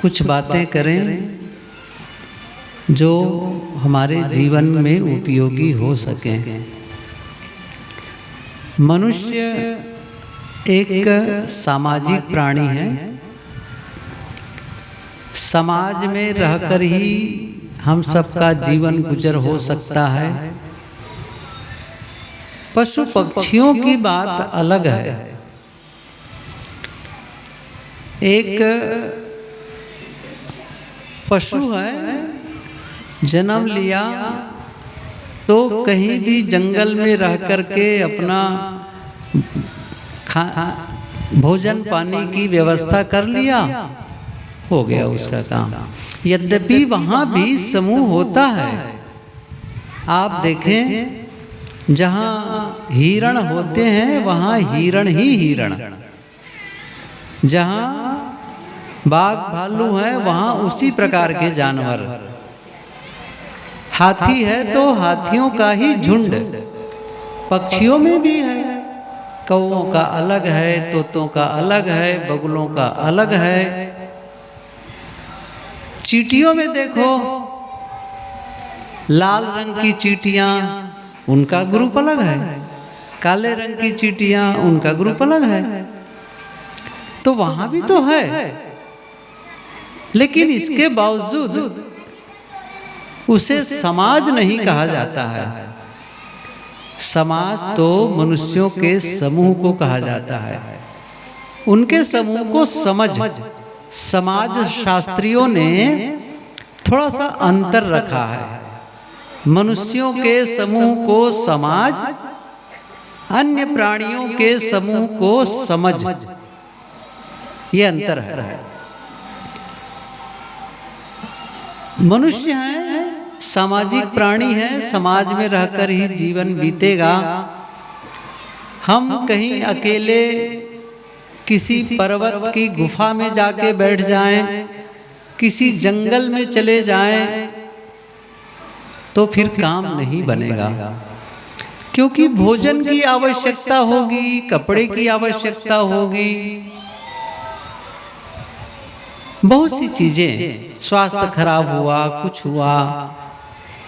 कुछ बातें करें जो हमारे जीवन में उपयोगी हो सकें। मनुष्य एक सामाजिक प्राणी है। समाज में रहकर ही हम सबका जीवन गुजर हो सकता है। पशु पक्षियों की बात अलग है। एक पशु है, जन्म लिया तो कहीं भी जंगल में रह करके अपना भोजन पानी की व्यवस्था कर लिया, हो गया उसका काम। यद्यपि वहाँ भी समूह होता है। आप देखें, जहाँ हिरण होते हैं वहाँ हिरण ही हिरण, जहाँ बाघ भालू है वहाँ उसी प्रकार के जानवर। हाथी है तो हाथियों का ही झुंड। पक्षियों में भी है, कौओं का अलग है, तोतों का अलग है, बगुलों का अलग है। चींटियों में देखो, लाल रंग की चींटियां, उनका ग्रुप अलग है। काले रंग की चींटियां, उनका ग्रुप अलग है। तो वहां भी तो है, लेकिन इसके बावजूद उसे समाज नहीं कहा जाता है। समाज तो मनुष्यों के समूह को कहा जाता है। उनके समूह को समाज शास्त्रियों ने थोड़ा सा अंतर रखा है। मनुष्यों के समूह को समाज, अन्य प्राणियों के समूह को समझ, ये अंतर है। मनुष्य है, सामाजिक प्राणी है, समाज में रहकर ही जीवन बीतेगा। हम कहीं अकेले किसी पर्वत की गुफा में जाके बैठ जाएं, किसी जंगल में चले जाएं, तो फिर काम नहीं बनेगा। क्योंकि भोजन की आवश्यकता होगी, कपड़े की आवश्यकता होगी, बहुत सी चीजें। स्वास्थ्य खराब हुआ, कुछ हुआ,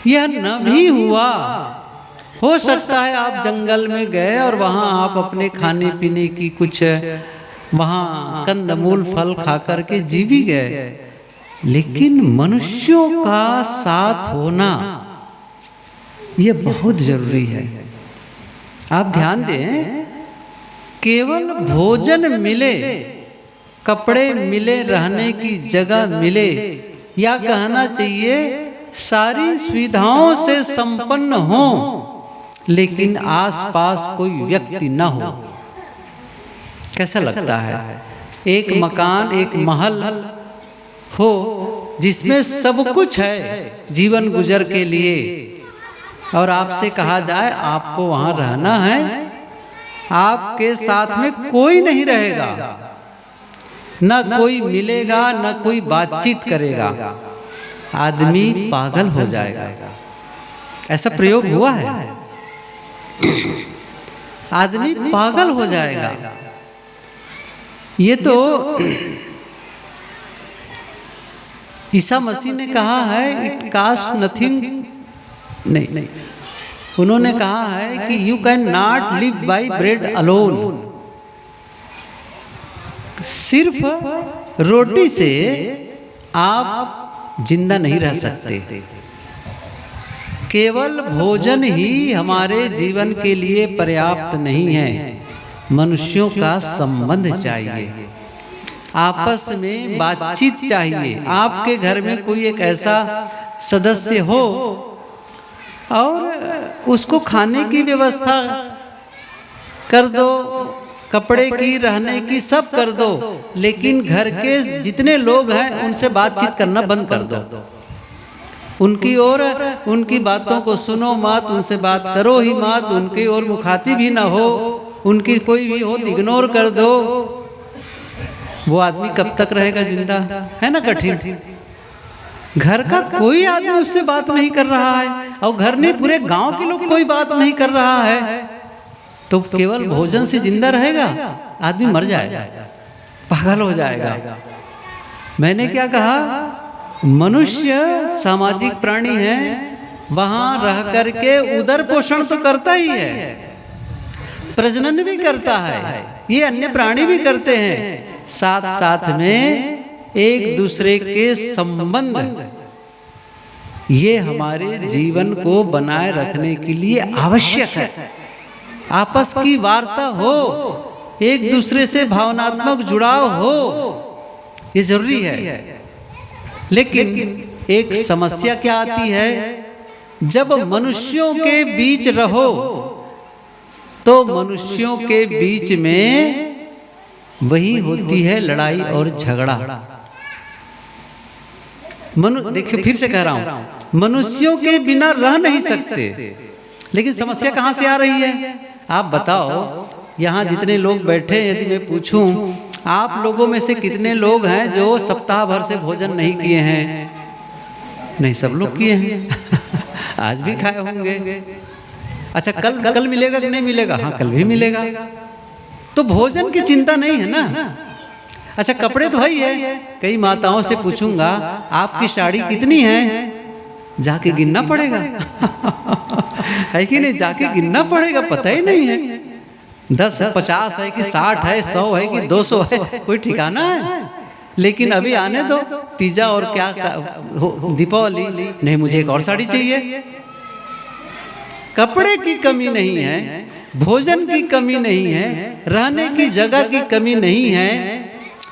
यह न भी हुआ, हो सकता है आप जंगल में गए और वहां आप अपने खाने पीने की कुछ वहां कंदमूल फल खा करके जी भी गए, लेकिन मनुष्यों का साथ होना यह बहुत जरूरी है। आप ध्यान दें, केवल भोजन मिले, कपड़े मिले, रहने की जगह मिले, या कहना चाहिए सारी सुविधाओं से संपन्न हो, लेकिन आसपास कोई व्यक्ति न हो, कैसा लगता है? एक मकान, एक महल हो जिसमें सब कुछ है जीवन गुजर के लिए, और आपसे कहा जाए आपको वहां रहना है, आपके साथ में कोई नहीं रहेगा, न कोई मिलेगा, न कोई बातचीत करेगा, आदमी पागल हो जाएगा। ऐसा प्रयोग हुआ है, आदमी पागल हो जाएगा। ये तो ईसा मसीह ने कहा है, इट कास्ट नथिंग, नहीं, उन्होंने कहा है कि you can not live by bread alone. सिर्फ रोटी से आप जिंदा नहीं रह सकते। केवल भोजन ही हमारे जीवन के लिए पर्याप्त नहीं है। मनुष्यों का संबंध चाहिए, आपस में बातचीत चाहिए। आपके घर में कोई एक ऐसा सदस्य हो और उसको खाने की व्यवस्था कर दो, कपड़े की, रहने की, सब कर दो, लेकिन घर के जितने लोग हैं उनसे बातचीत करना बंद कर दो। उनकी ओर, उनकी बातों को सुनो मत, उनसे बात करो ही मत, उनकी ओर मुखातिब भी ना हो, उनकी कोई भी हो इग्नोर कर दो। वो आदमी कब तक रहेगा जिंदा? है ना कठिन। घर का कोई आदमी उससे बात नहीं कर रहा है, और घर नहीं, पूरे गांव के लोग कोई बात नहीं कर रहा है, तो केवल भोजन से जिंदा रहेगा? आदमी मर जाएगा, पागल हो जाएगा। मैंने क्या कहा, मनुष्य सामाजिक प्राणी है, वहां रह करके उदर पोषण तो करता ही है, प्रजनन भी करता है, ये अन्य प्राणी भी करते हैं, साथ साथ में एक दूसरे के संबंध ये हमारे जीवन को बनाए रखने के लिए आवश्यक है। आपस की वार्ता हो, एक दूसरे से भावनात्मक जुड़ाव हो, ये जरूरी है। लेकिन एक समस्या क्या आती है, जब मनुष्यों के बीच रहो तो मनुष्यों के बीच में वही होती है लड़ाई और झगड़ा। देखिए फिर से कह रहा हूं, मनुष्यों के बिना रह नहीं सकते। लेकिन समस्या कहां से आ रही है, आप बताओ। यहाँ जितने लोग बैठे, यदि मैं पूछूं आप लोगों में से कितने लोग हैं जो सप्ताह भर से भोजन नहीं किए हैं? नहीं, सब लोग किए हैं। आज भी खाए होंगे। अच्छा, कल मिलेगा कि नहीं मिलेगा? हाँ, कल भी मिलेगा। तो भोजन की चिंता नहीं है ना। अच्छा, कपड़े तो ही है। कई माताओं से पूछूंगा आपकी साड़ी कितनी है, जाके गिनना पड़ेगा। है कि नहीं? जाके गिनना पड़ेगा, पता ही नहीं है 10 50 है कि 60 है, 100 है कि 200 है, कोई ठिकाना है? लेकिन अभी आने दो तीजा और क्या दीपावली, नहीं मुझे एक और साड़ी चाहिए। कपड़े की कमी नहीं है, भोजन की कमी नहीं है, रहने की जगह की कमी नहीं है,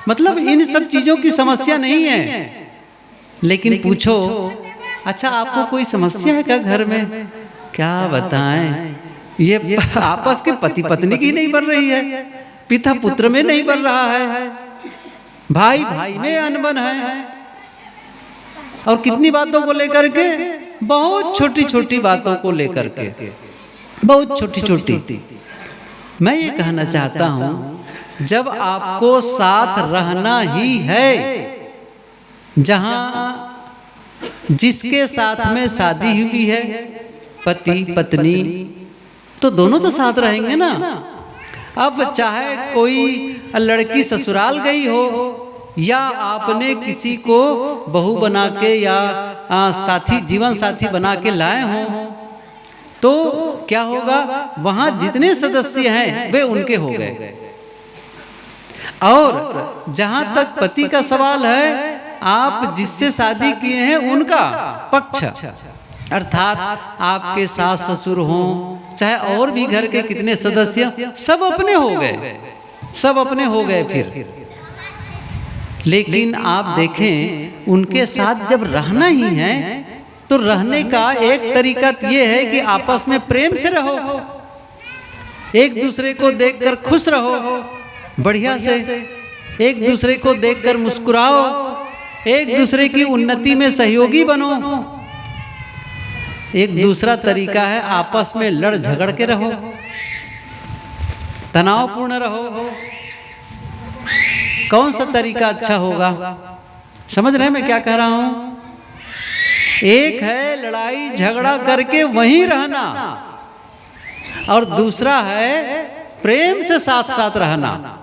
मतलब इन सब चीजों की समस्या नहीं है। लेकिन पूछो, अच्छा आपको कोई समस्या है क्या घर में? क्या बताएं, ये आपस के पति पत्नी की नहीं बन रही है, पिता पुत्र में नहीं बन रहा है, भाई भाई में अनबन है, और कितनी बातों को लेकर के, बहुत छोटी छोटी बातों को लेकर के, बहुत छोटी छोटी। मैं ये कहना चाहता हूं, जब आपको साथ रहना ही है, जहां जिसके साथ में शादी हुई है, पति पत्नी, तो दोनों तो साथ रहेंगे ना। अब चाहे कोई लड़की ससुराल गई हो, या आपने किसी को बहू बना के या साथी जीवन साथी बना के लाए हों, तो क्या होगा, वहां जितने सदस्य हैं वे उनके हो गए। और जहां तक पति का सवाल है, आप जिससे शादी किए हैं उनका पक्ष, अर्थात आपके सास ससुर हों, चाहे और भी घर के कितने सदस्य, सब अपने हो गए, सब अपने हो गए फिर। लेकिन आप देखें, उनके साथ जब रहना ही है, तो रहने का एक तरीका ये है कि आपस में प्रेम से रहो, एक दूसरे को देखकर खुश रहो, बढ़िया से एक दूसरे को देखकर मुस्कुराओ, एक दूसरे की उन्नति में सहयोगी बनो। एक दूसरा तरीका है आपस में लड़ झगड़ के रहो, तनावपूर्ण रहो। कौन सा तरीका अच्छा होगा? समझ रहे हैं मैं क्या कह रहा हूं? एक है लड़ाई झगड़ा करके वहीं रहना, और दूसरा है प्रेम से साथ साथ रहना।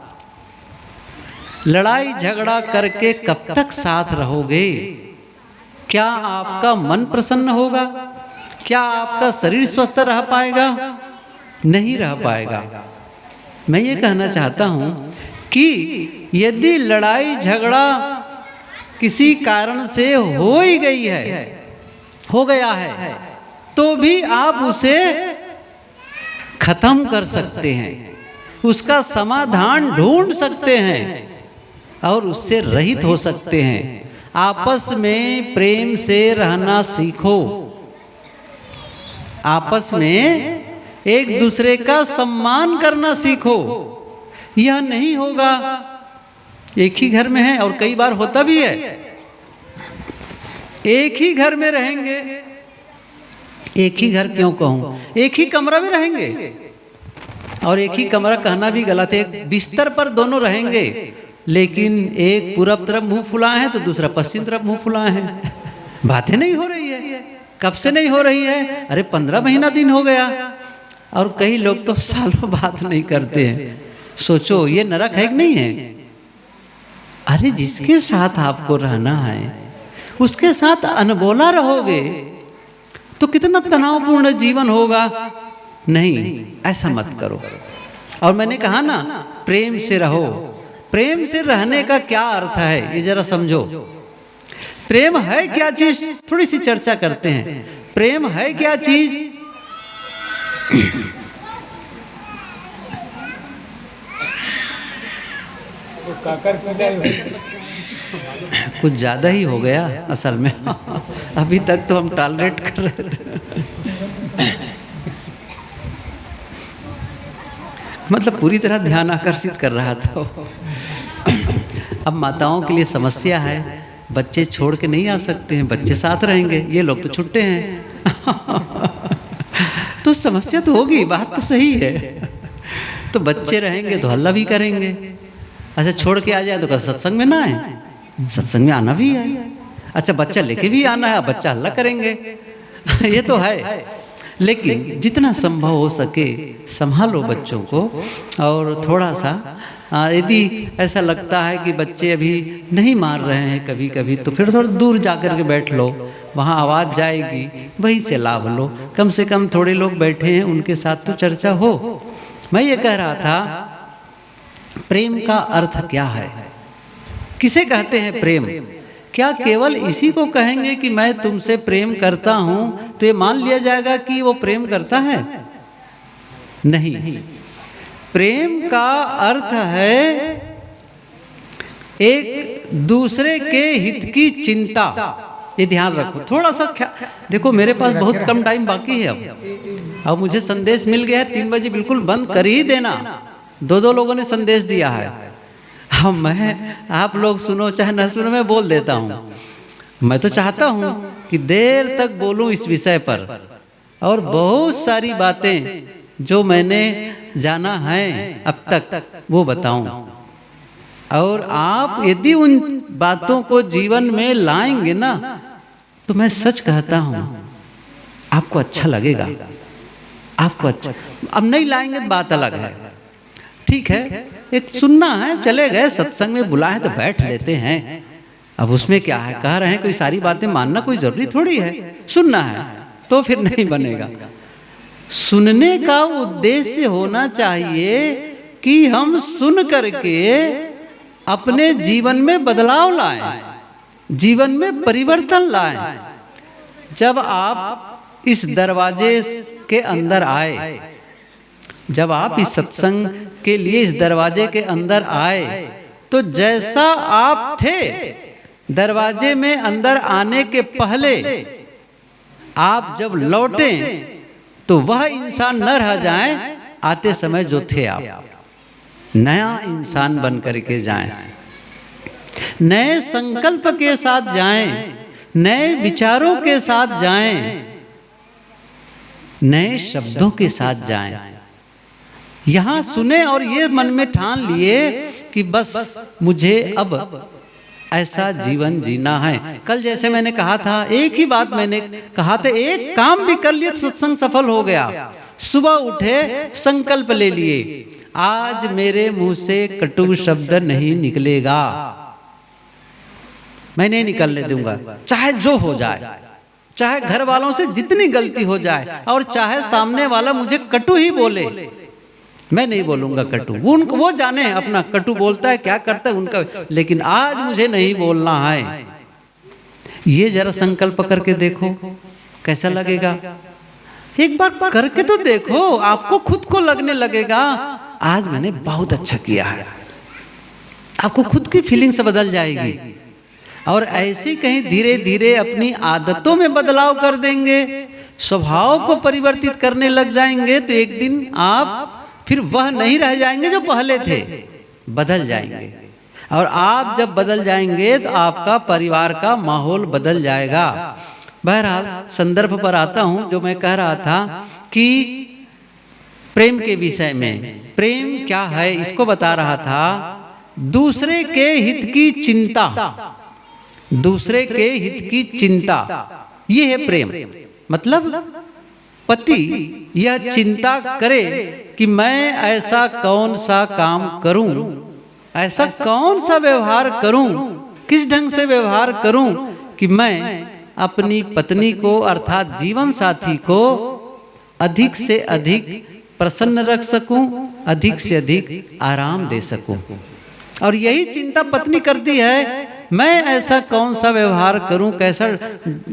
लड़ाई झगड़ा करके कब तक साथ रहोगे? क्या आपका मन प्रसन्न होगा? क्या आपका शरीर स्वस्थ रह पाएगा? नहीं रह पाएगा। मैं ये कहना चाहता हूं कि यदि लड़ाई झगड़ा किसी कारण से हो ही गई है, हो गया है, तो भी आप उसे खत्म कर सकते हैं, उसका समाधान ढूंढ सकते हैं और उससे रहित हो सकते हैं। आपस में प्रेम से रहना सीखो, आपस में एक दूसरे का सम्मान करना सीखो। यह नहीं होगा, एक ही घर में है, और कई बार होता भी है, एक ही घर में रहेंगे, एक ही घर क्यों कहूं, एक ही कमरा में रहेंगे, और एक ही कमरा कहना भी गलत है, एक बिस्तर पर दोनों रहेंगे, लेकिन एक पूरब तरफ मुंह फुलाए हैं तो दूसरा पश्चिम तरफ मुंह फुलाए हैं। बातें नहीं हो रही है, कब से नहीं हो रही है? अरे 15 महीना दिन हो गया, और कई लोग तो सालों बात नहीं करते हैं। सोचो ये नरक है कि नहीं है? अरे जिसके साथ आपको रहना है उसके साथ अनबोला रहोगे तो कितना तनावपूर्ण जीवन होगा। नहीं, ऐसा मत करो। और मैंने कहा ना, प्रेम से रहो। प्रेम से रहने का क्या अर्थ है ये जरा समझो। प्रेम है क्या चीज, थोड़ी सी चर्चा करते हैं। प्रेम है क्या चीज? कुछ ज्यादा ही हो गया असल में। अभी तक तो हम टॉलरेट कर रहे थे। मतलब पूरी तरह ध्यान आकर्षित कर रहा था। अब माताओं के लिए समस्या है, बच्चे छोड़ के नहीं आ सकते हैं, बच्चे साथ रहेंगे, ये लोग तो छुट्टे हैं। तो समस्या तो होगी, बात तो सही है। तो बच्चे रहेंगे तो हल्ला भी करेंगे। अच्छा, छोड़ के आ जाए तो सत्संग में ना आए, सत्संग में आना भी है। अच्छा, बच्चा लेके भी आना है, बच्चा हल्ला करेंगे। ये तो है, लेकिन जितना संभव हो सके संभालो बच्चों को। और थोड़ा सा यदि ऐसा लगता है कि बच्चे अभी नहीं मान रहे हैं कभी कभी, तो फिर थोड़ा दूर जाकर के बैठ लो, वहाँ आवाज़ जाएगी, वहीं से लाभ लो। कम से कम थोड़े लोग बैठे हैं, उनके साथ तो चर्चा हो। मैं ये कह रहा था, प्रेम का अर्थ क्या है? किसे कहते हैं प्रेम? क्या केवल इसी को कहेंगे कि मैं तुमसे प्रेम करता हूं तो ये मान लिया जाएगा कि वो प्रेम करता है? नहीं, प्रेम का अर्थ है एक दूसरे के हित की चिंता। ये ध्यान रखो, थोड़ा सा देखो मेरे पास बहुत कम टाइम बाकी है। अब मुझे संदेश मिल गया है 3 बजे बिल्कुल बंद कर ही देना। 2 लोगों ने संदेश दिया है। अब मैं, आप लोग सुनो चाहे न सुनो, मैं बोल देता हूँ। मैं तो चाहता हूँ कि देर तक बोलूँ इस विषय पर, और बहुत सारी बातें जो मैंने जाना है अब तक वो बताऊं। और आप यदि उन बातों को जीवन में लाएंगे ना, तो मैं सच कहता हूँ आपको अच्छा लगेगा, आपको अच्छा। अब नहीं लाएंगे तो बात अलग है, ठीक है। एक सुनना है, चले गए सत्संग में बुलाए तो बैठ लेते हैं। अब उसमें क्या है, कह रहे हैं कोई सारी बातें मानना कोई जरूरी थोड़ी है। सुनना है तो फिर नहीं बनेगा। सुनने का उद्देश्य होना चाहिए कि हम सुन करके अपने जीवन में बदलाव लाएं, जीवन में परिवर्तन लाएं। जब आप इस दरवाजे के अंदर आए, जब आप इस सत्संग के लिए इस दरवाजे के अंदर आए, तो जैसा आप थे दरवाजे में अंदर आने के पहले, आप जब लौटे तो वह इंसान न रह जाए आते समय जो थे आप। नया इंसान बन करके जाएं, नए संकल्प के साथ जाएं, नए विचारों के साथ जाएं, नए शब्दों के साथ जाएं। यहाँ सुने और ये मन में ठान लिए कि बस मुझे अब ऐसा जीवन जीना है। कल जैसे मैंने कहा था, एक ही बात मैंने कहा था, एक काम भी कर लिया सत्संग सफल हो गया। सुबह उठे संकल्प ले लिए, आज मेरे मुंह से कटु शब्द नहीं निकलेगा, मैं नहीं निकलने दूंगा, चाहे जो हो जाए, चाहे घर वालों से जितनी गलती हो जाए, और चाहे सामने वाला मुझे कटु ही बोले, मैं नहीं बोलूंगा कटु। वो जाने अपना कटु बोलता है, क्या करता है उनका, लेकिन आज मुझे नहीं बोलना है। ये जरा संकल्प करके देखो कैसा लगेगा। एक बार करके तो देखो, आपको खुद को लगने लगेगा आज मैंने बहुत अच्छा किया है। आपको खुद की फीलिंग से बदल जाएगी। और ऐसे कहीं धीरे धीरे अपनी आदतों में बदलाव कर देंगे, स्वभाव को परिवर्तित करने लग जाएंगे, तो एक दिन आप फिर वह नहीं रह जाएंगे जो पहले थे, बदल जाएंगे। और आप जब बदल जाएंगे तो आपका परिवार का माहौल बदल जाएगा। बहरहाल संदर्भ पर आता हूं, जो मैं कह रहा था कि प्रेम के विषय में, प्रेम क्या है इसको बता रहा था। दूसरे के हित की चिंता, दूसरे के हित की चिंता, ये है प्रेम। मतलब पति यह चिंता करे कि मैं ऐसा कौन सा काम करूं, ऐसा कौन सा व्यवहार करूं, किस ढंग से व्यवहार करूं कि मैं अपनी पत्नी को अर्थात जीवन साथी को अधिक से अधिक प्रसन्न रख सकूं, अधिक से अधिक आराम दे सकूं। और यही चिंता पत्नी करती है, मैं ऐसा कौन सा व्यवहार करूं, कैसा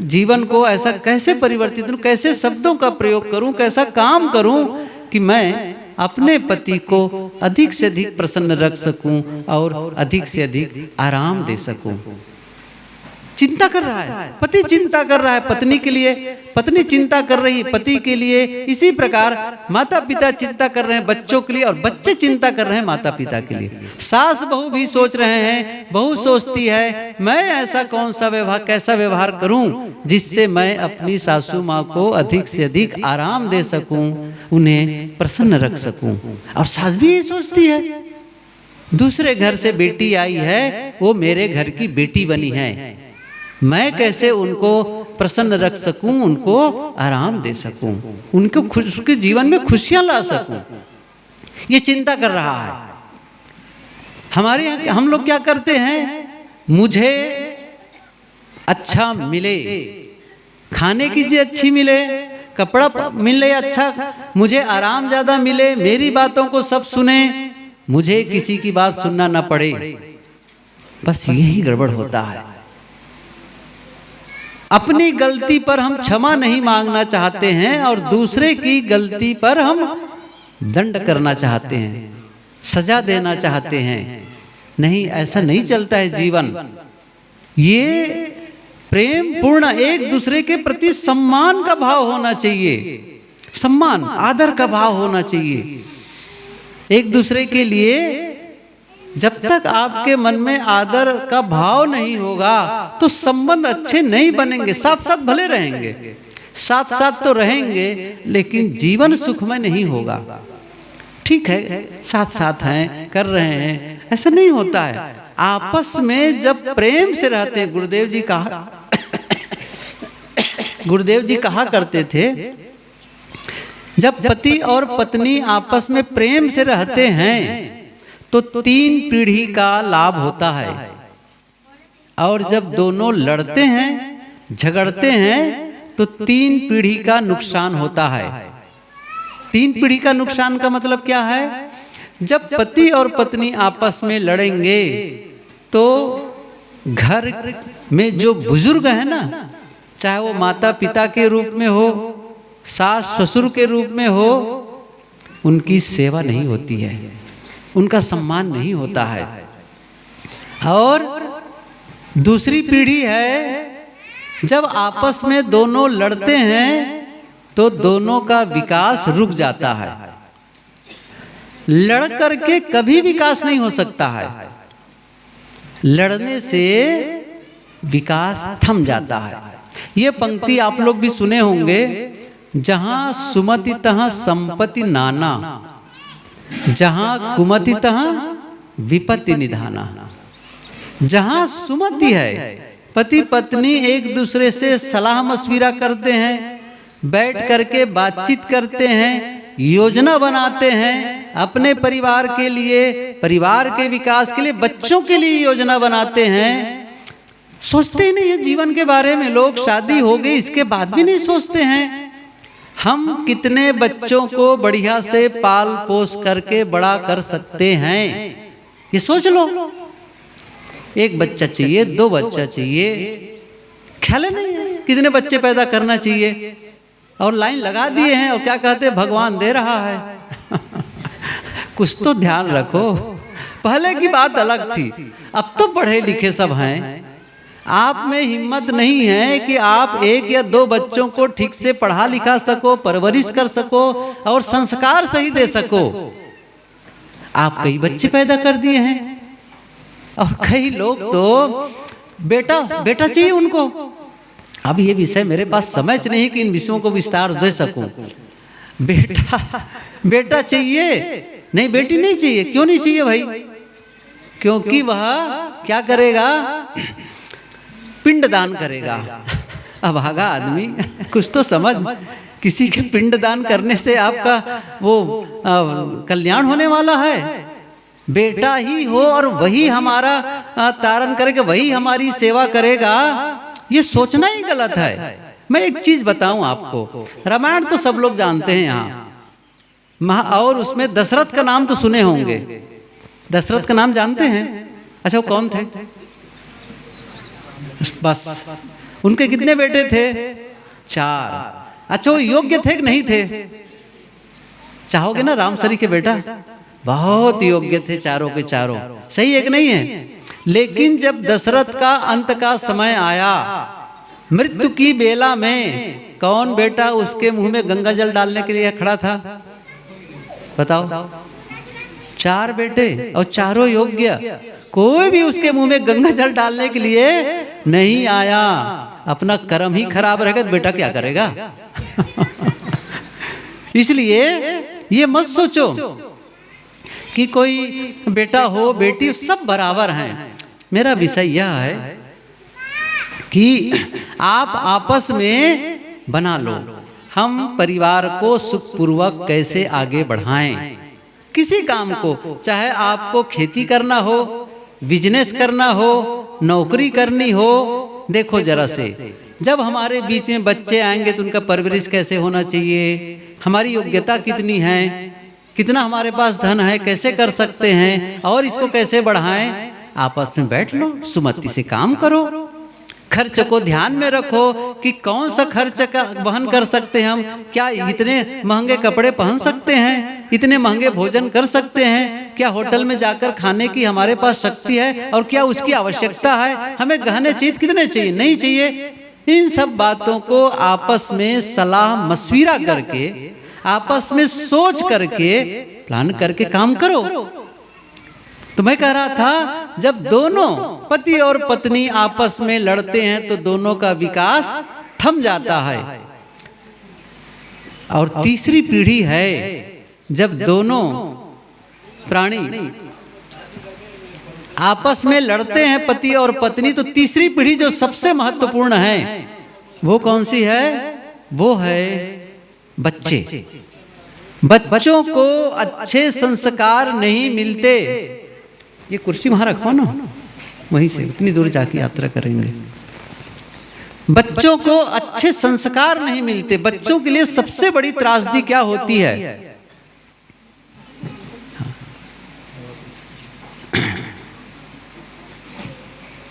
जीवन को ऐसा कैसे परिवर्तित करूं, कैसे शब्दों का प्रयोग करूं, कैसा काम करूं कि मैं अपने पति को अधिक से अधिक प्रसन्न रख सकूं और अधिक से अधिक आराम दे सकूं। चिंता कर रहा है पति, चिंता कर रहा है पत्नी के लिए, पत्नी चिंता कर रही है पति के लिए। इसी प्रकार माता पिता चिंता कर रहे हैं बच्चों के लिए और बच्चे चिंता कर रहे हैं माता पिता के लिए। सास बहू भी सोच रहे हैं, बहू सोचती है मैं ऐसा कौन सा व्यवहार, कैसा व्यवहार करूं जिससे मैं अपनी सासू माँ को अधिक से अधिक आराम दे सकूं, उन्हें प्रसन्न रख सकूं। और सास भी यही सोचती है, दूसरे घर से बेटी आई है, वो मेरे घर की बेटी बनी है, मैं कैसे उनको प्रसन्न रख सकूं, उनको आराम दे सकूं, उनको उसके जीवन में खुशियां ला सकूं, ये चिंता कर रहा है। हमारे यहाँ हम लोग क्या करते हैं, मुझे अच्छा मिले, खाने की चीज अच्छी मिले, कपड़ा मिले अच्छा, मुझे आराम ज्यादा मिले, मेरी बातों को सब सुने, मुझे किसी की बात सुनना ना पड़े, बस यही गड़बड़ होता है। अपनी गलती पर हम क्षमा नहीं मांगना चाहते हैं और दूसरे की गलती पर हम दंड करना चाहते हैं, सजा देना चाहते हैं। नहीं, ऐसा नहीं चलता है जीवन। ये प्रेम पूर्ण, एक दूसरे के प्रति सम्मान का भाव होना चाहिए, सम्मान आदर का भाव होना चाहिए। एक दूसरे के लिए जब तक आपके मन में आदर का भाव नहीं होगा तो संबंध अच्छे नहीं बनेंगे। साथ साथ भले रहेंगे, साथ साथ तो रहेंगे, लेकिन जीवन सुखमय नहीं होगा। ठीक है, साथ साथ हैं, कर रहे हैं, ऐसा नहीं होता है। आपस में जब प्रेम से रहते हैं, गुरुदेव जी कहा करते थे, जब पति और पत्नी आपस में प्रेम से रहते हैं तो 3 पीढ़ी का लाभ होता है। और जब दोनों लड़ते हैं, झगड़ते हैं तो 3 पीढ़ी का नुकसान होता है। 3 पीढ़ी का नुकसान का मतलब क्या है? जब पति और पत्नी आपस में लड़ेंगे तो घर में जो बुजुर्ग है ना, चाहे वो माता पिता के रूप में हो, सास ससुर के रूप में हो, उनकी सेवा नहीं होती है, उनका सम्मान नहीं होता है। और दूसरी पीढ़ी है, जब आपस में दोनों लड़ते हैं तो दोनों का विकास रुक जाता है। लड़ करके कभी विकास नहीं हो सकता है, लड़ने से विकास थम जाता है। ये पंक्ति आप लोग भी सुने होंगे, जहां सुमति तहां संपत्ति नाना, जहां कुमति तहां विपत्ति निधाना। जहां सुमति है, पति पत्नी एक दूसरे से सलाह मशविरा करते हैं, बैठ करके बातचीत करते हैं, योजना बनाते हैं अपने परिवार के लिए, परिवार के विकास के लिए, बच्चों के लिए योजना बनाते हैं। सोचते ही नहीं है जीवन के बारे में। लोग शादी हो गई इसके बाद भी नहीं सोचते हैं हम कितने बच्चों को बढ़िया से पाल पोस करके बड़ा कर सकते हैं। ये सोच लो, 1 बच्चा चाहिए, 2 बच्चा चाहिए, ख्याल नहीं है कितने बच्चे पैदा करना चाहिए, और लाइन लगा दिए हैं और क्या कहते हैं, भगवान दे रहा है। कुछ तो ध्यान रखो। पहले की बात अलग थी, अब तो पढ़े लिखे सब हैं। आप में हिम्मत नहीं है कि आप 1 या 2 बच्चों को ठीक से पढ़ा लिखा सको, परवरिश कर सको और संस्कार सही दे सको। आप कई बच्चे पैदा कर दिए हैं और कई लोग तो बेटा बेटा चाहिए उनको। अब ये विषय मेरे पास समझ नहीं कि इन विषयों को विस्तार दे सकूं। बेटा बेटा चाहिए, नहीं बेटी नहीं चाहिए। क्यों नहीं चाहिए भाई? क्योंकि वह क्या करेगा, पिंडदान करेगा। अभागा आदमी, कुछ तो समझ। किसी के पिंडदान करने से आपका वो कल्याण होने वाला है? बेटा ही हो और वही हमारा तारण करेगा, वही हमारी सेवा करेगा, ये सोचना ही गलत है। मैं एक चीज बताऊं आपको, रामायण तो सब लोग जानते हैं यहाँ, और उसमें दशरथ का नाम तो सुने होंगे। दशरथ का नाम जानते हैं? अच्छा, वो कौन थे? बस उनके कितने बेटे थे? 4। अच्छा, वो योग्य थे कि नहीं थे? चाहोगे ना, रामसरी के बेटा बहुत योग्य थे, चारों के चारों, सही है कि नहीं है? लेकिन जब दशरथ का अंत का समय आया, मृत्यु की बेला में, कौन बेटा उसके मुंह में गंगा जल डालने के लिए खड़ा था? बताओ। 4 बेटे और चारों योग्य, कोई भी उसके मुंह में गंगा जल डालने के लिए नहीं आया। अपना कर्म ही खराब रहेगा तो बेटा क्या करेगा? इसलिए ये मत सोचो कि कोई बेटा हो बेटी, सब बराबर हैं। मेरा विषय यह है कि आप आपस में बना लो, हम परिवार को सुखपूर्वक कैसे आगे बढ़ाएं। किसी काम को, चाहे आपको खेती करना हो, बिजनेस करना हो, नौकरी करनी हो, देखो जरा से, जब हमारे बीच में बच्चे आएंगे तो उनका परवरिश कैसे होना चाहिए, हमारी योग्यता कितनी है, कितना हमारे पास धन है, कैसे कर सकते हैं और इसको कैसे बढ़ाएं। आपस में बैठ लो, सुमति से काम करो। खर्च को ध्यान में रखो कि कौन सा खर्च का वहन कर सकते हैं हम, क्या इतने महंगे कपड़े पहन सकते हैं, इतने महंगे भोजन कर सकते हैं, क्या होटल में जाकर खाने की हमारे पास शक्ति है और क्या उसकी आवश्यकता है, हमें गहने चीज कितने चाहिए, नहीं चाहिए। इन सब बातों को आपस में सलाह मशविरा करके, आपस में सोच करके, प्लान करके काम करो। तो मैं कह रहा था, जब दोनों पति और पत्नी आपस में लड़ते हैं तो दोनों का विकास थम जाता है। और तीसरी पीढ़ी है, जब दोनों प्राणी आपस में लड़ते हैं पति और पत्नी, तो तीसरी पीढ़ी जो सबसे महत्वपूर्ण है वो कौन सी है? वो है बच्चे। बच्चों को अच्छे संस्कार नहीं मिलते। ये कुर्सी वहां रखो ना, वहीं से इतनी दूर जाके यात्रा करेंगे। बच्चों को अच्छे संस्कार नहीं मिलते। बच्चों के लिए सबसे बड़ी त्रासदी क्या होती है?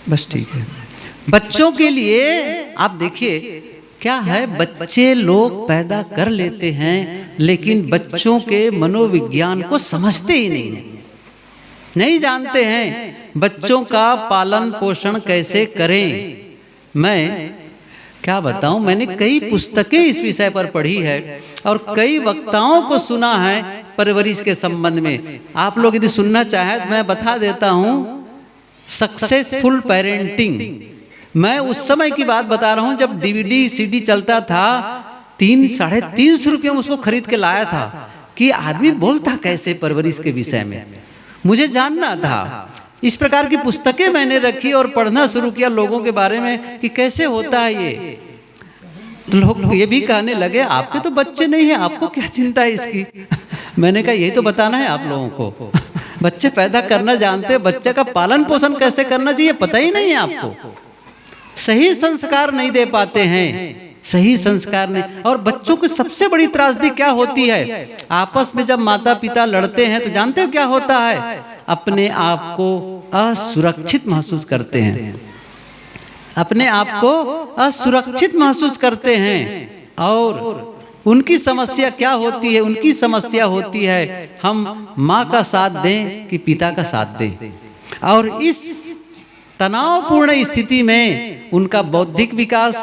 बस ठीक है। बच्चों के लिए आप देखिए क्या है, बच्चे लोग पैदा कर लेते हैं लेकिन बच्चों के मनोविज्ञान को समझते ही नहीं जानते हैं बच्चों का पालन पोषण कैसे करें। मैं क्या बताऊं, मैंने कई पुस्तकें इस विषय पर पढ़ी है और कई वक्ताओं को सुना है परवरिश के संबंध में। आप लोग यदि सुनना चाहें तो मैं बता देता हूं, सक्सेसफुल पेरेंटिंग। मैं उस समय की बात बता रहा हूं जब DVD CD चलता था, 300-350 रुपये में उसको खरीद के लाया था कि आदमी बोलता कैसे परवरिश के विषय में, मुझे जानना था। इस प्रकार की पुस्तकें मैंने रखी और पढ़ना शुरू किया लोगों के बारे में कि कैसे होता है ये। लोग ये भी कहने लगे आपके तो बच्चे नहीं हैं, आपको क्या चिंता है इसकी। मैंने कहा यही तो बताना है आप लोगों को। बच्चे पैदा करना जानते, बच्चे का पालन पोषण कैसे करना चाहिए पता ही नहीं है आपको। सही संस्कार नहीं दे पाते हैं, सही संस्कार नहीं। और बच्चों की सबसे बड़ी त्रासदी क्या होती है, आपस में जब माता पिता लड़ते हैं तो जानते हो क्या होता है, अपने आप को असुरक्षित महसूस करते हैं, अपने आप को असुरक्षित महसूस करते हैं। और उनकी समस्या क्या होती है, उनकी समस्या होती है हम माँ का साथ दें कि पिता का साथ दें। और इस तनावपूर्ण स्थिति में उनका बौद्धिक विकास,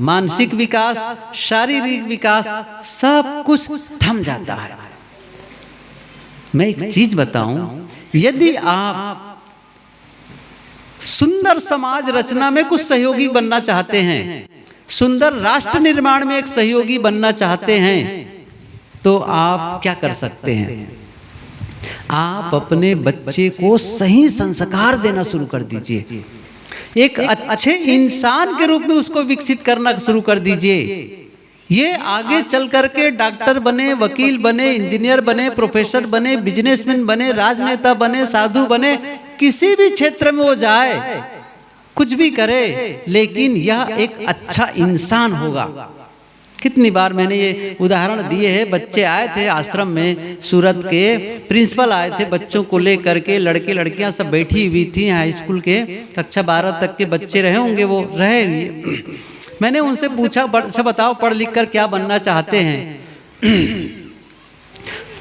मानसिक विकास, शारीरिक विकास सब कुछ थम जाता है। मैं एक चीज बताऊं, यदि आप सुंदर समाज रचना में कुछ सहयोगी बनना चाहते हैं, सुंदर राष्ट्र निर्माण में एक सहयोगी बनना चाहते हैं, तो आप क्या कर सकते हैं? आप अपने बच्चे को सही संस्कार देना शुरू कर दीजिए, एक अच्छे इंसान के रूप में उसको विकसित करना शुरू कर दीजिए। ये आगे चल करके डॉक्टर बने, वकील बने, इंजीनियर बने, प्रोफेसर बने, बिजनेसमैन बने, राजनेता बने, साधु बने, किसी भी क्षेत्र में वो जाए, कुछ भी करे, लेकिन यह एक अच्छा इंसान होगा। कितनी बार मैंने ये उदाहरण दिए हैं। बच्चे आए थे आश्रम में, सूरत के प्रिंसिपल आए थे, बच्चों को लेकर के, लड़के लड़कियां सब बैठी हुई थी, हाई स्कूल के कक्षा 12 तक के बच्चे रहे होंगे, वो रहे हुए। मैंने उनसे पूछा, अच्छा बताओ पढ़ लिख कर क्या बनना चाहते हैं?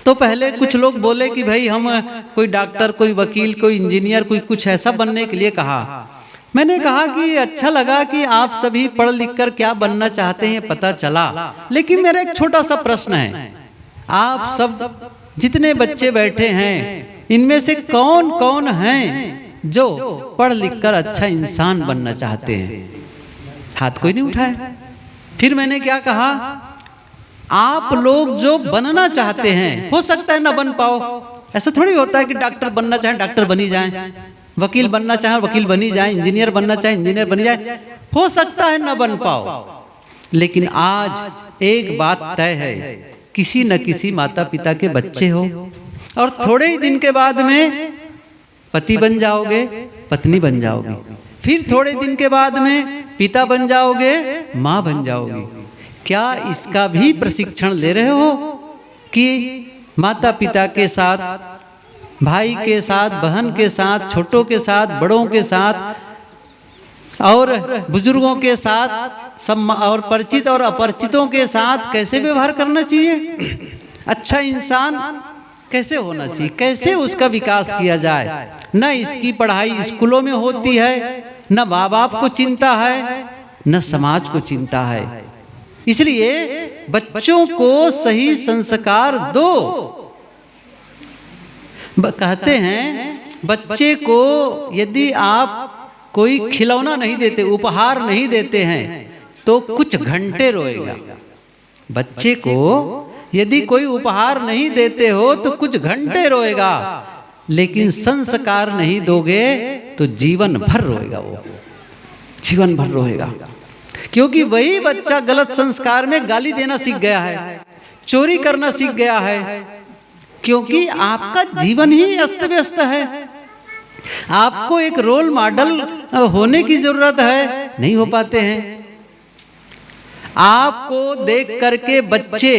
तो पहले कुछ लोग बोले कि भाई हम कोई डॉक्टर, कोई वकील, कोई इंजीनियर, कोई कुछ ऐसा बनने के लिए कहा। मैंने कहा कि अच्छा लगा कि आप सभी पढ़ लिख कर क्या बनना चाहते हैं पता चला, लेकिन मेरा एक छोटा सा प्रश्न है। आप सब जितने बच्चे बैठे हैं, इनमें से कौन कौन हैं जो पढ़ लिख कर अच्छा इंसान बनना चाहते हैं? हाथ कोई नहीं उठाया। फिर मैंने क्या कहा, आप लोग जो बनना चाहते हैं, हो सकता है ना बन पाओ, ऐसा थोड़ी होता है कि डॉक्टर बनना चाहे डॉक्टर बनी जाए, वकील बनना चाहे वकील बनी जाए, इंजीनियर बनना चाहे इंजीनियर बनी जाए, हो सकता है न बन पाओ। लेकिन आज एक बात तय है, किसी न किसी माता पिता के बच्चे हो, और थोड़े ही दिन के बाद में पति बन जाओगे, पत्नी बन जाओगे, फिर थोड़े दिन के बाद में पिता बन जाओगे, माँ बन जाओगे। क्या इसका भी प्रशिक्षण ले रहे हो कि माता पिता के साथ, भाई के साथ, बहन के साथ, छोटों के साथ, बड़ों के साथ और बुजुर्गों के साथ, सब और परिचित और अपरिचितों के साथ कैसे व्यवहार करना चाहिए? अच्छा इंसान कैसे होना चाहिए, कैसे उसका विकास किया जाए? न इसकी पढ़ाई स्कूलों में होती है, न माँ बाप को चिंता है, न समाज को चिंता है। इसलिए बच्चों को सही संस्कार दो। कहते हैं बच्चे को यदि आप कोई खिलौना नहीं देते, उपहार नहीं देते हैं, तो कुछ घंटे रोएगा। बच्चे को यदि कोई उपहार नहीं देते हो तो कुछ घंटे रोएगा, लेकिन संस्कार नहीं दोगे तो जीवन भर रोएगा, वो जीवन भर रोएगा। क्योंकि वही बच्चा गलत संस्कार में गाली देना सीख गया है, चोरी करना सीख गया है, क्योंकि आपका जीवन ही अस्त व्यस्त है। आपको एक रोल मॉडल होने की जरूरत है, नहीं हो पाते हैं। आपको देख करके बच्चे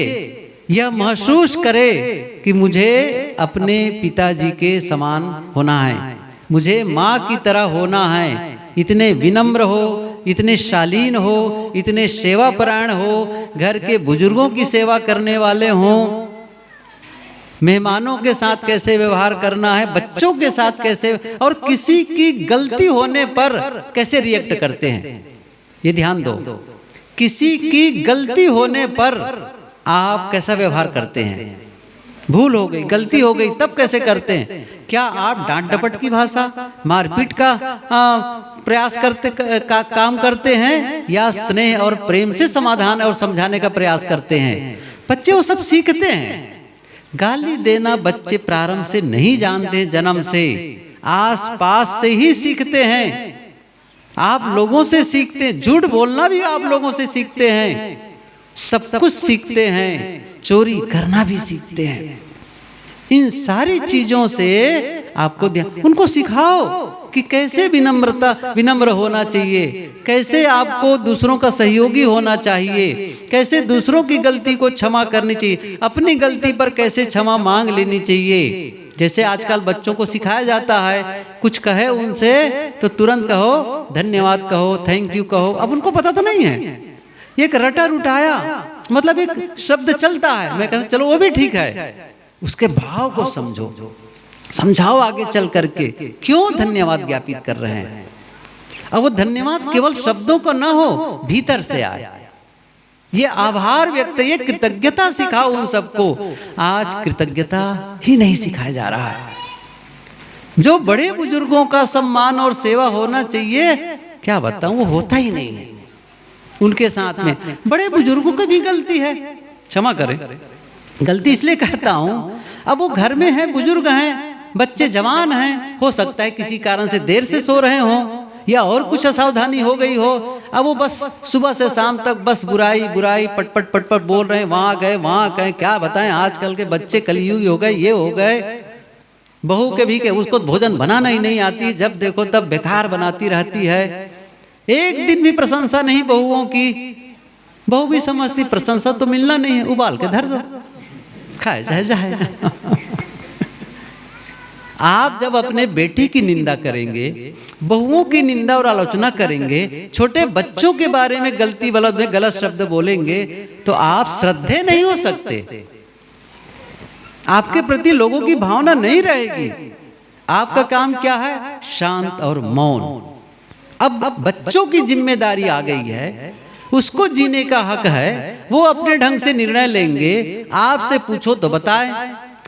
यह महसूस करे कि मुझे अपने पिताजी के समान होना है, मुझे माँ की तरह होना है। इतने विनम्र हो, इतने शालीन हो, इतने सेवापरायण हो, घर के बुजुर्गों की सेवा करने वाले हों, मेहमानों के साथ कैसे व्यवहार करना है, बच्चों के साथ कैसे, और किसी की गलती होने पर कैसे रिएक्ट करते हैं, ये ध्यान दो। किसी की गलती होने पर आप कैसा व्यवहार करते हैं? भूल हो गई, गलती हो गई, तब कैसे करते हैं? क्या आप डांट डपट की भाषा, मारपीट का प्रयास करते काम करते हैं, या स्नेह और प्रेम से समाधान और समझाने का प्रयास करते हैं? बच्चे वो सब सीखते हैं। गाली देना बच्चे प्रारंभ से नहीं जानते, जन्म से आसपास से ही सीखते हैं। आप लोगों से सीखते हैं, झूठ बोलना भी आप लोगों से सीखते हैं, सब कुछ सीखते हैं, चोरी करना भी सीखते हैं। इन सारी चीजों से आपको ध्यान, उनको सिखाओ कि कैसे विनम्र होना चाहिए, कैसे आपको दूसरों का सहयोगी होना चाहिए, कैसे दूसरों की गलती को क्षमा करनी चाहिए, अपनी गलती पर कैसे क्षमा मांग लेनी चाहिए। जैसे आजकल बच्चों को सिखाया जाता है, कुछ कहे उनसे तो तुरंत कहो धन्यवाद, कहो थैंक यू कहो। अब उनको पता तो नहीं है, एक रटा रुटाया मतलब एक शब्द चलता है, मैं कहता चलो वो भी ठीक है, उसके भाव को समझो, समझाओ आगे चल करके क्यों धन्यवाद ज्ञापित कर रहे हैं। अब वो धन्यवाद केवल शब्दों को ना हो, भीतर से आए, ये आभार व्यक्त, ये कृतज्ञता सिखाओ उन सबको। आज कृतज्ञता ही नहीं सिखाया जा रहा है। जो बड़े बुजुर्गों का सम्मान और सेवा होना चाहिए, क्या बताऊं, वो होता ही नहीं है उनके साथ में। बड़े बुजुर्गों की भी गलती है, क्षमा करें, गलती इसलिए कहता हूं, अब वो घर में है, बुजुर्ग हैं, बच्चे जवान हैं, हो सकता है किसी कारण से देर से सो रहे हों, या और कुछ असावधानी हो गई हो, अब वो बस सुबह से शाम तक बस बुराई बुराई पटपट पटपट बोल रहे हैं, वहां गए, क्या बताएं आजकल के बच्चे कलयुगी हो गए, ये हो गए। बहू के भी के उसको भोजन बनाना ही नहीं आती, जब देखो तब बेकार बनाती रहती है। एक दिन भी प्रशंसा नहीं बहुओं की। बहू भी समझती प्रशंसा तो मिलना नहीं है, उबाल के धर दो, खाए जाए जाए। आप जब अपने बेटी की निंदा करेंगे, बहुओं की निंदा और आलोचना करेंगे, छोटे बच्चों के बारे में गलती में गलत शब्द बोलेंगे, तो आप श्रद्धेय नहीं हो सकते। आपके प्रति लोगों की भावना नहीं रहेगी। आपका काम क्या है? शांत और मौन। अब बच्चों की जिम्मेदारी आ गई है, उसको जीने का हक है, वो अपने ढंग से निर्णय लेंगे। आपसे पूछो तो बताएं,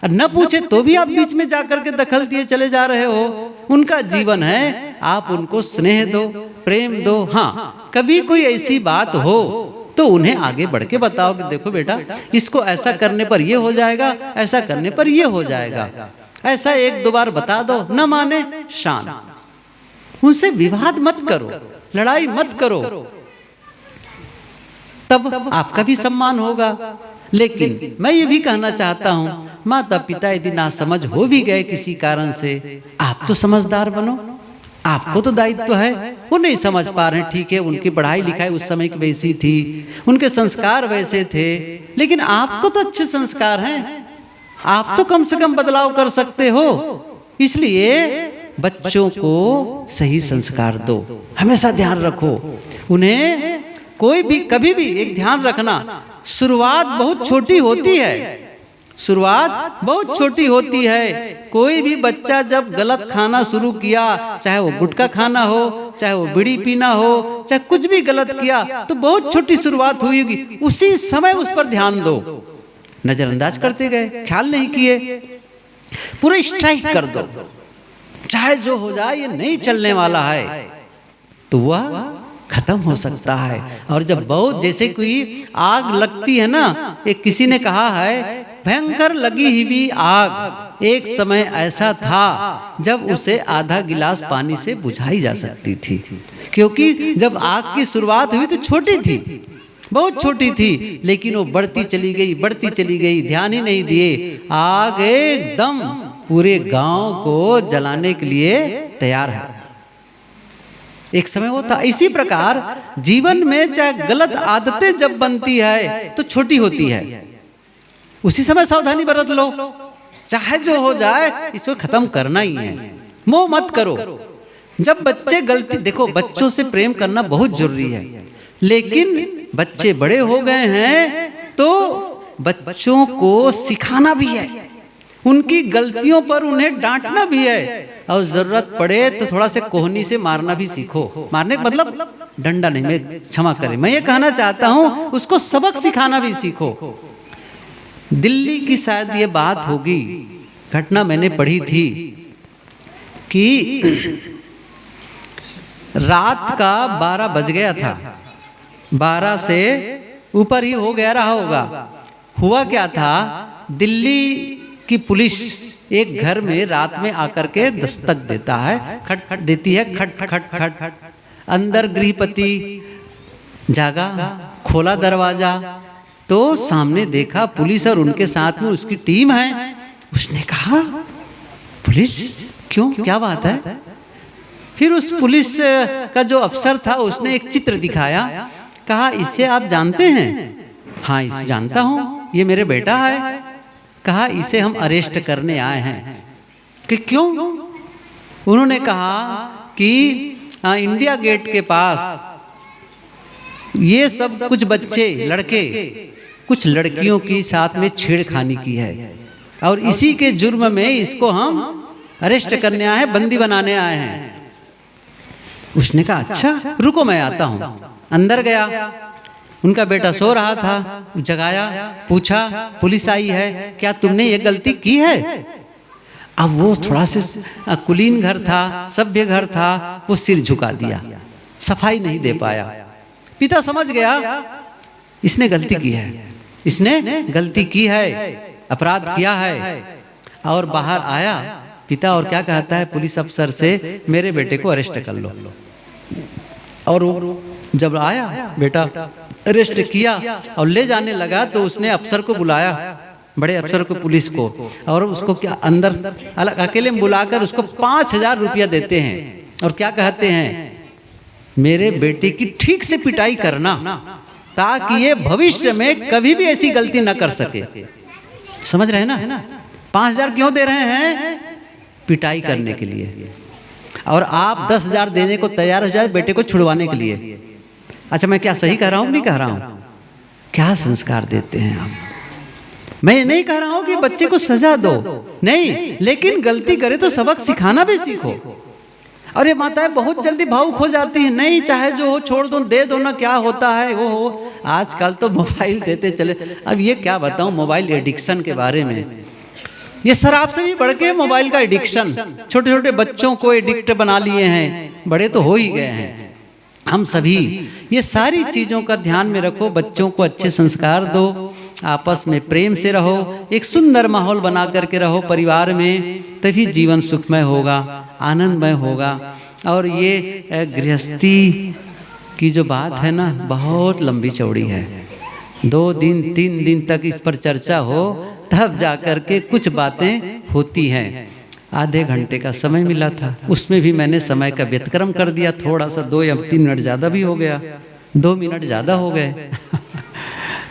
न पूछे तो भी आप बीच में जाकर के दखल दिए चले जा रहे हो। उनका जीवन है, आप उनको स्नेह दो, प्रेम दो। हाँ, कभी कोई ऐसी बात हो तो उन्हें आगे बढ़ के बताओ कि देखो बेटा, इसको ऐसा करने पर ये हो जाएगा, ऐसा करने पर ये हो जाएगा, ऐसा एक दो बार बता दो। न माने शांत। उनसे विवाद मत करो, लड़ाई मत करो, तब आपका भी सम्मान होगा। लेकिन मैं ये भी कहना चाहता हूं, माता पिता यदि नासमझ हो भी गए किसी कारण से, आप तो समझदार बनो, आपको तो दायित्व है। वो नहीं समझ पा रहे हैं, ठीक है, उनकी पढ़ाई लिखाई उस समय की वैसी थी, उनके संस्कार वैसे थे, लेकिन आपको तो अच्छे संस्कार हैं, आप तो कम से कम बदलाव कर सकते हो। इसलिए बच्चों को सही संस्कार दो, हमेशा ध्यान रखो। उन्हें कोई भी कभी भी एक ध्यान रखना, शुरुआत बहुत छोटी होती है, शुरुआत बहुत छोटी होती है। कोई भी बच्चा जब गलत खाना शुरू किया, चाहे वो गुटखा खाना हो, चाहे वो बीड़ी पीना हो, चाहे कुछ भी गलत किया, तो बहुत छोटी शुरुआत हुई होगी। उसी समय उस पर ध्यान दो। नजरअंदाज करते गए, ख्याल नहीं किए, पूरा स्ट्राइक कर दो, चाहे जो हो जाए, ये नहीं चलने वाला है, तो वह खत्म हो सकता है। और जब बहुत जैसे कोई आग लगती है ना, एक किसी ने कहा है, भयंकर लगी हुई आग एक समय ऐसा था जब उसे आधा गिलास पानी से बुझाई जा सकती थी। क्योंकि जब आग की शुरुआत हुई तो छोटी थी, बहुत छोटी थी, लेकिन वो बढ़ती चली गई, बढ़ती चली गई, ध्यान ही नहीं दिए, आग एकदम पूरे गांव को जलाने के लिए तैयार है। एक समय वो था। इसी प्रकार जीवन में चाहे गलत आदतें जब बनती है तो छोटी होती है, उसी समय सावधानी बरत लो, चाहे जो हो जाए इसको खत्म करना ही है, मोह मत करो। जब बच्चे गलती, देखो बच्चों से प्रेम करना बहुत जरूरी है, लेकिन बच्चे बड़े हो गए हैं तो बच्चों को सिखाना भी है, उनकी गलतियों पर उन्हें डांटना भी है, और जरूरत पड़े तो थोड़ा से कोहनी से मारना भी सीखो। मारने का मतलब डंडा नहीं, मैं क्षमा करें, मैं ये कहना चाहता हूं उसको सबक सिखाना भी सीखो। दिल्ली की शायद ये बात होगी, घटना मैंने पढ़ी थी कि रात का 12 बज गया था, 12 से ऊपर ही हो गया रहा होगा। हुआ क्या था, दिल्ली की पुलिस एक घर में रात में आकर के दस्तक देता है, खट खट देती है, खट खट खट। अंदर गृहपति जागा, खोला दरवाजा तो सामने देखा पुलिस और उनके साथ में उसकी टीम है। उसने कहा, पुलिस क्यों, क्या बात है? फिर उस पुलिस का जो अफसर था उसने एक चित्र दिखाया, कहा इसे आप जानते हैं? हाँ, इसे जानता हूँ, ये मेरे बेटा है। कहा इसे हम अरेस्ट करने आए हैं। कि क्यों? उन्होंने कहा कि इंडिया गेट के पास ये सब कुछ बच्चे लड़के कुछ लड़कियों की साथ में छेड़खानी की है, और इसी के जुर्म में इसको हम अरेस्ट करने आए हैं, बंदी बनाने आए हैं। उसने कहा अच्छा रुको मैं आता हूँ। अंदर गया, उनका बेटा सो रहा था, जगाया, पूछा पुलिस आई है, क्या तुमने ये गलती की है? अब वो थोड़ा से कुलीन घर था, सभ्य घर था, वो सिर झुका दिया, सफाई नहीं दे पाया। पिता समझ गया इसने गलती की है, इसने गलती की है, अपराध किया है। और बाहर आया पिता और क्या कहता है पुलिस अफसर से, मेरे बेटे को अरेस्ट कर लो। और वो जब आया बेटा अरेस्ट किया और ले जाने लगा तो उसने अफसर को बुलाया, बड़े अफसर को, पुलिस को, और उसको क्या अंदर अलग अकेले में बुलाकर उसको 5,000 रुपया देते हैं और क्या कहते हैं, मेरे बेटे की ठीक से पिटाई करना ताकि ये भविष्य में कभी भी ऐसी गलती न कर सके। समझ रहे हैं ना? 5,000 क्यों दे रहे हैं? पिटाई करने के लिए। और आप 10,000 देने को तैयार हो जाए बेटे को छुड़वाने के लिए। अच्छा, मैं क्या सही कह रहा हूँ? नहीं कह रहा हूँ? क्या संस्कार देते हैं आप? मैं ये नहीं कह रहा हूँ कि बच्चे को सजा दो, नहीं, लेकिन गलती करे तो सबक सिखाना भी सीखो। और ये माताएं बहुत जल्दी भावुक हो जाती हैं, नहीं चाहे जो हो छोड़ दो, दे दो ना, क्या होता है वो हो। आजकल तो मोबाइल देते चले। अब ये क्या बताऊं मोबाइल एडिक्शन के बारे में, ये शराब से भी बढ़ के मोबाइल का एडिक्शन, छोटे छोटे बच्चों को एडिक्ट बना लिए हैं, बड़े तो हो ही गए हैं। हम सभी ये सारी चीज़ों का ध्यान में रखो, बच्चों को अच्छे संस्कार दो, आपस में प्रेम से रहो, एक सुंदर माहौल बना करके रहो परिवार में, तभी जीवन सुखमय होगा, आनंदमय होगा। और ये गृहस्थी की जो बात है ना, बहुत लंबी चौड़ी है। 2 दिन 3 दिन तक इस पर चर्चा हो तब जा कर के कुछ बातें होती हैं। आधे घंटे का समय मिला था, उसमें भी मैंने समय का व्यतिक्रम कर दिया, थोड़ा सा 2 या 3 मिनट ज़्यादा भी हो गया, 2 मिनट ज़्यादा हो गए।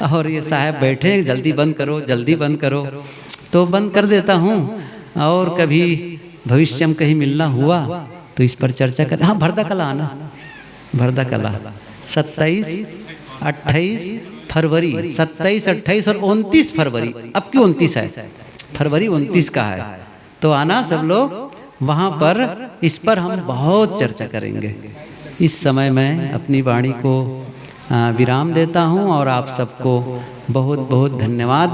और ये साहब बैठे, जल्दी बंद करो, जल्दी बंद करो, तो बंद कर देता हूँ। और कभी भविष्य में कहीं मिलना हुआ तो इस पर चर्चा कर। हाँ, भरदा कला आना, भरदा कला 27, 28 फरवरी, 27, 28 और 29 फरवरी। अब क्यों 29 है? फरवरी 29 का है, तो आना सब लोग वहाँ पर। इस पर हम बहुत चर्चा करेंगे। इस समय मैं अपनी वाणी को विराम देता हूँ और आप सबको बहुत बहुत धन्यवाद।